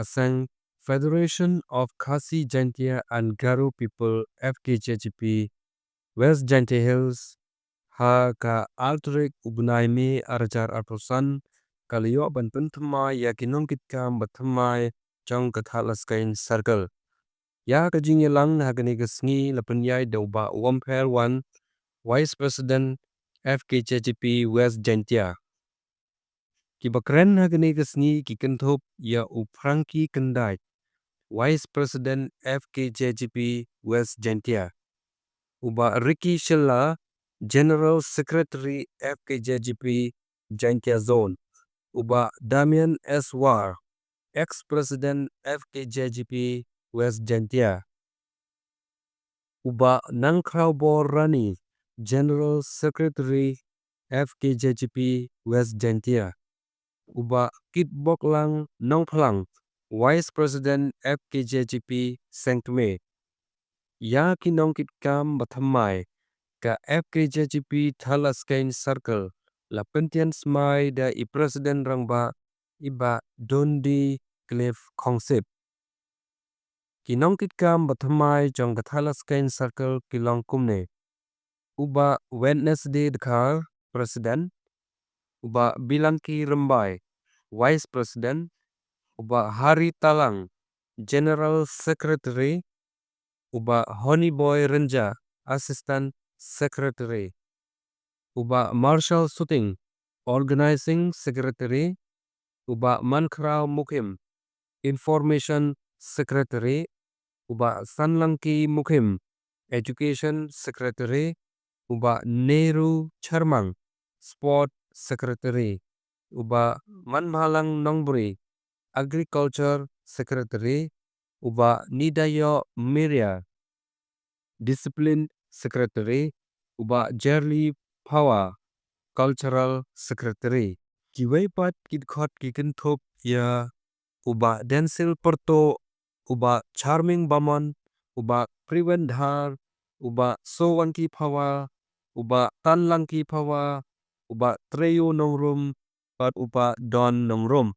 Asang Federation of Khasi Jaintia and Garo People FKJGP West Jaintia Hills ha ka altrik ubnai mi arjar artosan kaliyo ban pynthymmai ya nongkitkaam bathammai chong ka Thadlaskein Circle. Ya ka jingyelang ha gani gasngi lapenyai dauba Wampher 1 Vice President FKJGP West Jaintia. Kibakren ha gani gasngi kikenthop ya upranki kendai Vice President FKJGP West Jaintia. Uba Ricky Shilla, General Secretary FKJGP Jaintia Zone. Uba Damian S. War, Ex-President FKJGP West Jaintia. Uba Nangkrao Rani, General Secretary FKJGP West Jaintia. Uba Kitboklang Nongplang, Vice President FKJGP Sengtme. Ya nongkitkaam bathammai ka FKJGP Thadlaskein Circle la pynthymmai da I President rangba iba dondi cliff khongsip. Nongkitkaam bathammai jong ka Thadlaskein Circle kilong kumne. Uba Wednesday Dhar President. Uba Bilanki Rembai Vice President. Uba Hari Talang General Secretary. Uba Honeyboy Renja Assistant Secretary. Uba Marshal Shooting Organizing Secretary. Uba Mankrao Mukim Information Secretary. Uba Sanlangki Mukim Education Secretary. Uba Nehru Charmang Sport Secretary. Uba Manmalang Nongburi Agriculture Secretary. Uba Nidayo Miria Discipline Secretary. Uba Jerly Power Cultural Secretary. Kiwaipat kitkhot kikenthop ya uba Densil Porto. Uba Charming Bamon. Uba Priwen Dhar. Uba Sowanki Power. Uba Tanlangki Power. Uba Treyo Nongrum. Uba Don Nongrum.